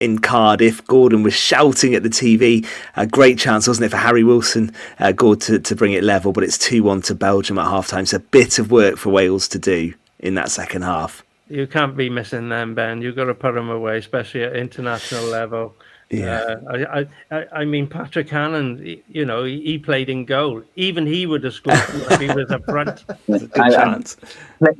in Cardiff. Gordon was shouting at the TV. A great chance, wasn't it, for Harry Wilson, Gord, to bring it level, but it's 2-1 to Belgium at half-time. So a bit of work for Wales to do in that second half. You can't be missing them, Ben. You've got to put them away, especially at international level. Yeah. I mean, Patrick Hannon, he played in goal. Even he would have scored if he was up front. There's a good chance.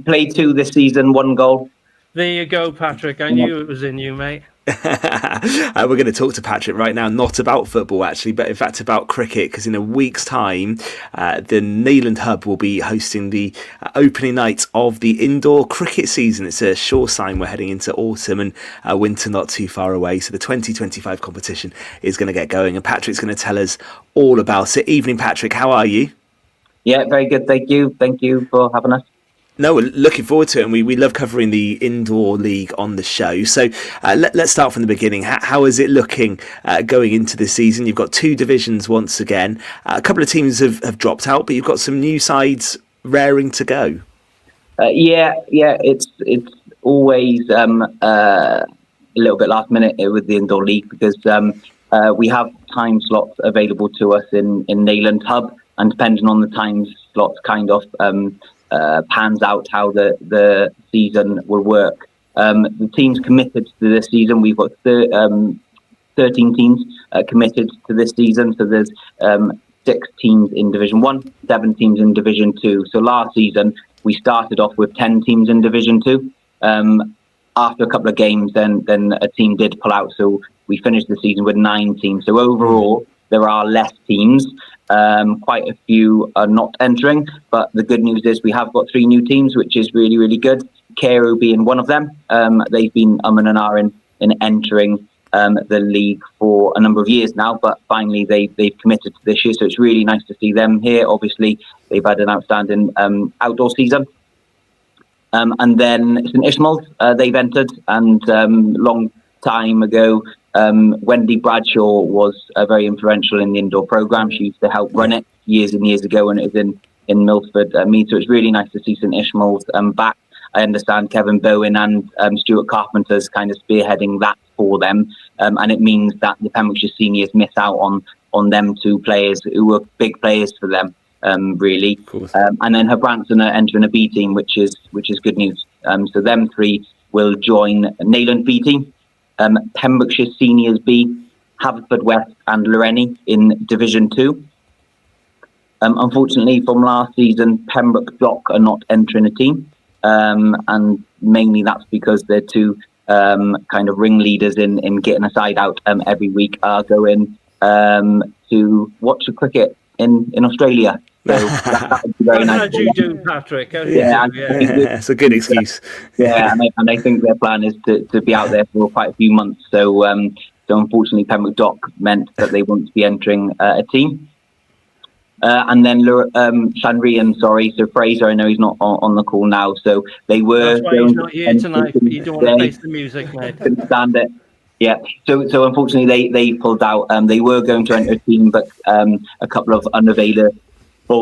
Played 2 this season, 1 goal. There you go, Patrick. I knew it was in you, mate. We're going to talk to Patrick right now, not about football actually, but in fact about cricket, because in a week's time the Neyland Hub will be hosting the opening night of the indoor cricket season. It's a sure sign we're heading into autumn and winter not too far away, so the 2025 competition is going to get going, and Patrick's going to tell us all about it. Evening, Patrick, how are you? Yeah, very good, thank you for having us. No, we're looking forward to it, and we love covering the indoor league on the show. So let's start from the beginning. How is it looking going into this season? You've got 2 divisions once again. A couple of teams have dropped out, but you've got some new sides raring to go. It's always a little bit last minute with the indoor league, because we have time slots available to us in Neyland Hub, and depending on the time slots kind of pans out how the season will work. The teams committed to this season, we've got 13 teams committed to this season. So there's 6 teams in Division 1, 7 teams in Division 2. So last season, we started off with 10 teams in Division 2. After a couple of games, then a team did pull out. So we finished the season with 9 teams. So overall, there are less teams. Quite a few are not entering, but the good news is we have got 3 new teams, which is really, really good. Cairo being one of them. They've been and ahhing in entering the league for a number of years now, but finally they've committed to this year, so it's really nice to see them here. Obviously, they've had an outstanding outdoor season. And then St Ishmael's, they've entered, and long time ago, Wendy Bradshaw was very influential in the indoor programme. She used to help run it years and years ago when it was in Milford Mead. So it's really nice to see St Ishmael's back. I understand Kevin Bowen and Stuart Carpenter's kind of spearheading that for them, and it means that the Pembrokeshire seniors miss out on them 2 players who were big players for them, really. And then Herbranson are entering a B team, which is good news. So them 3 will join Neyland B team. Pembrokeshire Seniors B, Haverfordwest and Loreni in Division 2. Unfortunately, from last season, Pembroke Dock are not entering a team, and mainly that's because they're 2 kind of ringleaders in getting a side out every week, are going to watch the cricket in Australia. So that would be very nice. As you do, Patrick. It's a good excuse. And I think their plan is to be out there for quite a few months. So unfortunately, Pembroke Dock meant that they won't be entering a team. And then Llanrhian, so Fraser, I know he's not on the call now. So they were. That's why he's not here tonight. You don't want to face the music, mate. Couldn't stand it. Yeah. So unfortunately, they pulled out. They were going to enter a team, but a couple of unavailable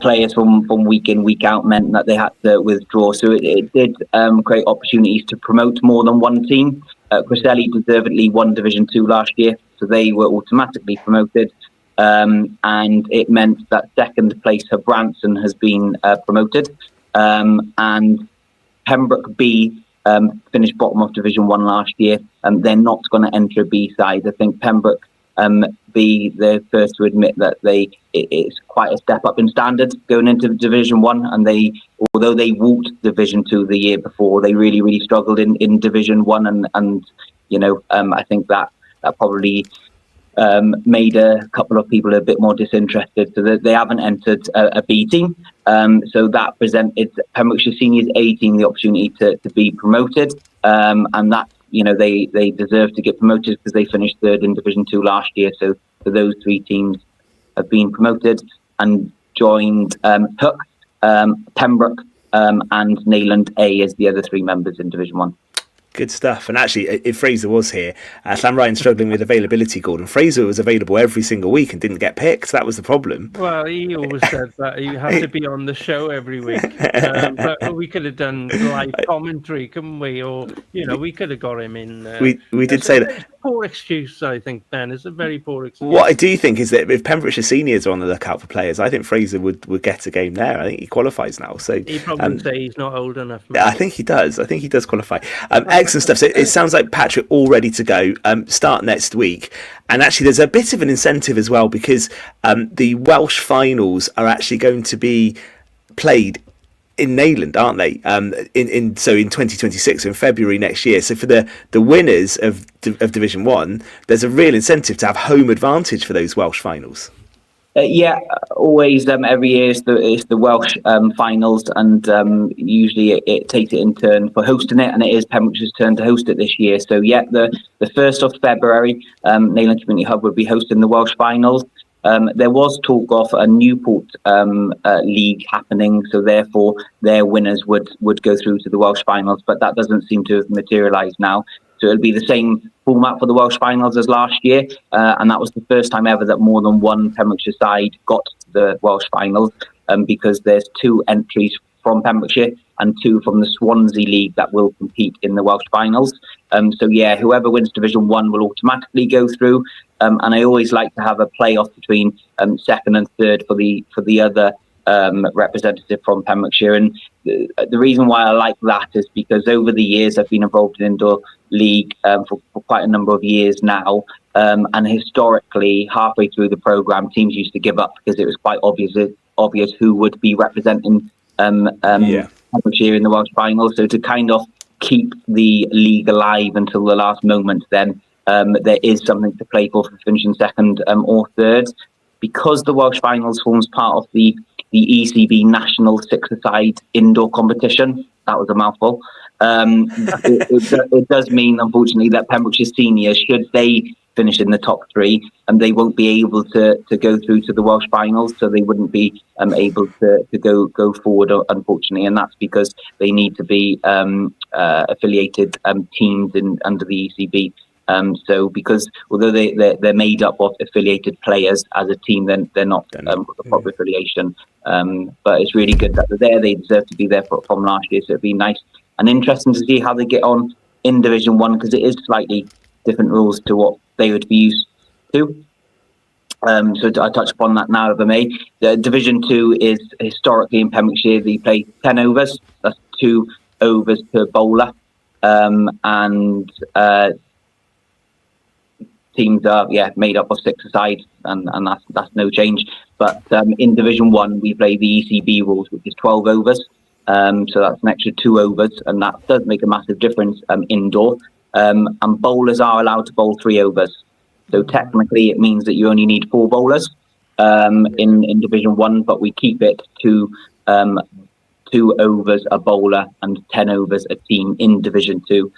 players from week in, week out meant that they had to withdraw. So it did create opportunities to promote more than one team. Criselli deservedly won Division 2 last year, so they were automatically promoted. And it meant that second place Herbranson has been promoted. And Pembroke B finished bottom of Division 1 last year. They're not going to enter a B side. I think Pembroke B, they're first to admit that it's quite a step up in standards going into Division 1. And although they walked Division 2 the year before, they really, really struggled in Division 1. And I think that probably made a couple of people a bit more disinterested, so that they haven't entered a B team. So that presented Pembrokeshire Seniors A team the opportunity to be promoted, and that they deserve to get promoted because they finished third in Division 2 last year. So those 3 teams have been promoted and joined Hook, Pembroke, and Neyland A as the other 3 members in Division 1. Good stuff. And actually, if Fraser was here, Llanrhian's struggling with availability, Gordon. Fraser was available every single week and didn't get picked. That was the problem. Well, he always said that you have to be on the show every week. But we could have done live commentary, couldn't we? Or, we could have got him in. We did say that. poor excuse, I think, Ben. It's a very poor excuse. What I do think is that if Pembrokeshire seniors are on the lookout for players, I think Fraser would get a game there. I think he qualifies now. So He probably say he's not old enough. Yeah, I think he does. I think he does qualify. Excellent stuff. So it sounds like Patrick all ready to go. Start next week. And actually, there's a bit of an incentive as well because the Welsh finals are actually going to be played in Neyland, aren't they? In 2026, in February next year. So for the winners of Division 1, there's a real incentive to have home advantage for those Welsh finals. Always. Every year it's the Welsh finals, and usually it takes it in turn for hosting it, and it is Pembrokeshire's turn to host it this year. So the 1st of February, Neyland Community Hub will be hosting the Welsh finals. There was talk of a Newport league happening, so therefore their winners would go through to the Welsh finals, but that doesn't seem to have materialised now. So it'll be the same format for the Welsh finals as last year, and that was the first time ever that more than one Pembrokeshire side got to the Welsh finals, because there's 2 entries from Pembrokeshire and 2 from the Swansea League that will compete in the Welsh finals. Whoever wins Division 1 will automatically go through, and I always like to have a playoff between 2nd and 3rd for the other representative from Pembrokeshire. And the reason why I like that is because over the years I've been involved in indoor league for quite a number of years now, and historically halfway through the programme teams used to give up because it was quite obvious who would be representing Pembrokeshire in the Welsh final. So to kind of keep the league alive until the last moment, then there is something to play for finishing 2nd or 3rd. Because the Welsh finals forms part of the ECB National 6-a-side indoor competition. That was a mouthful. It does mean, unfortunately, that Pembrokeshire seniors, should they finish in the top 3, and they won't be able to go through to the Welsh finals, so they wouldn't be able to go forward, unfortunately, and that's because they need to be affiliated teams under the ECB. So because although they're made up of affiliated players as a team, then they're not a proper affiliation. But it's really good that they're there. They deserve to be there from last year. So it'd be nice and interesting to see how they get on in Division 1, because it is slightly different rules to what they would be used to. So I touch upon that now, if I may. The Division 2 is historically in Pembrokeshire. They play 10 overs. That's 2 overs per bowler. And teams are made up of 6-a-side, and that's no change. But in Division 1 we play the ECB rules, which is 12 overs. So that's an extra 2 overs, and that does make a massive difference indoor. And bowlers are allowed to bowl 3 overs. So technically it means that you only need 4 bowlers in Division 1, but we keep it to 2 overs a bowler and 10 overs a team in Division 2.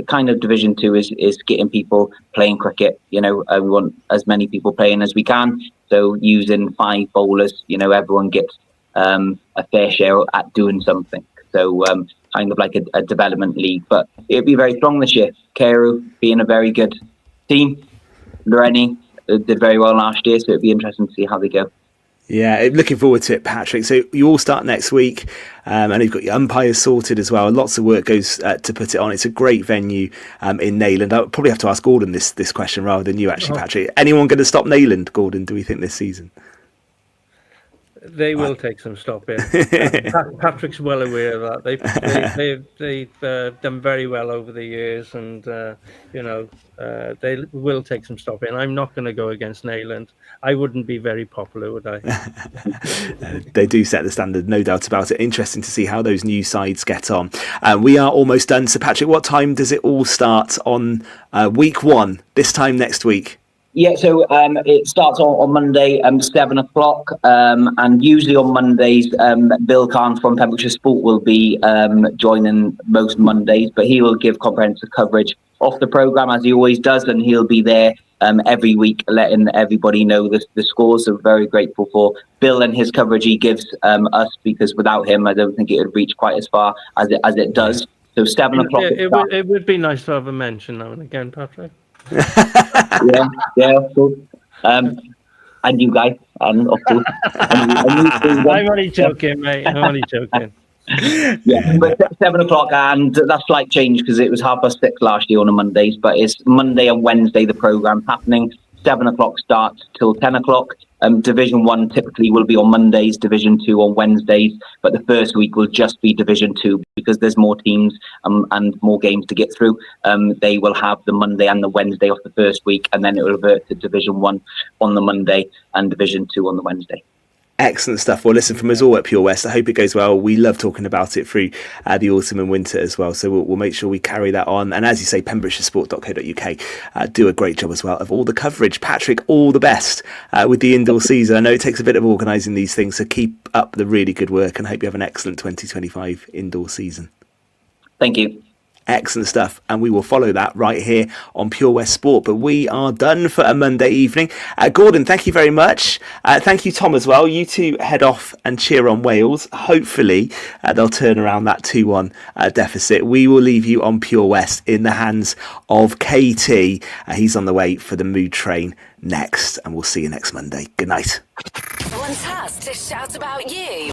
Kind of Division 2 is getting people playing cricket. We want as many people playing as we can. So using 5 bowlers, everyone gets a fair share at doing something. So kind of like a development league. But it'll be very strong this year. Carew being a very good team. Loreni did very well last year, so it'll be interesting to see how they go. Yeah, looking forward to it, Patrick. So you all start next week, and you've got your umpires sorted as well. Lots of work goes to put it on. It's a great venue in Neyland. I'll probably have to ask Gordon this question rather than you, actually, Patrick. Anyone going to stop Neyland, Gordon, do we think, this season? They will take some stopping. Patrick's well aware of that. They've done very well over the years, and they will take some stopping. I'm not going to go against Neyland. I wouldn't be very popular, would I? They do set the standard, no doubt about it. Interesting to see how those new sides get on. We are almost done. So, Patrick, what time does it all start on week 1, this time next week? Yeah, so it starts on Monday, 7 o'clock, and usually on Mondays, Bill Khan from Pembrokeshire Sport will be joining most Mondays, but he will give comprehensive coverage of the programme, as he always does, and he'll be there every week letting everybody know the scores. So very grateful for Bill and his coverage he gives us, because without him, I don't think it would reach quite as far as it does. So 7 o'clock. It would be nice to have a mention now and again, Patrick. yeah, of course. And you guys, and of course. I'm only joking, mate. I'm only joking. Yeah, but 7 o'clock, and that's slight change because it was 6:30 last year on a Mondays, but it's Monday and Wednesday the program's happening. 7 o'clock starts till 10 o'clock. Division 1 typically will be on Mondays, Division 2 on Wednesdays, but the first week will just be Division 2 because there's more teams and more games to get through. They will have the Monday and the Wednesday off the first week, and then it will revert to Division 1 on the Monday and Division 2 on the Wednesday. Excellent stuff. Well, listen, from us all at Pure West, I hope it goes well. We love talking about it through the autumn and winter as well. So we'll make sure we carry that on. And as you say, pembrokeshiresport.co.uk do a great job as well of all the coverage. Patrick, all the best with the indoor season. I know it takes a bit of organising these things, so keep up the really good work and hope you have an excellent 2025 indoor season. Thank you. Excellent stuff, and we will follow that right here on Pure West Sport. But we are done for a Monday evening. Gordon, thank you very much. Thank you, Tom, as well. You two head off and cheer on Wales. Hopefully they'll turn around that 2-1 deficit. We will leave you on Pure West in the hands of KT. He's on the way for the Mood Train next, and we'll see you next Monday. Good night. Someone's has to shout about you.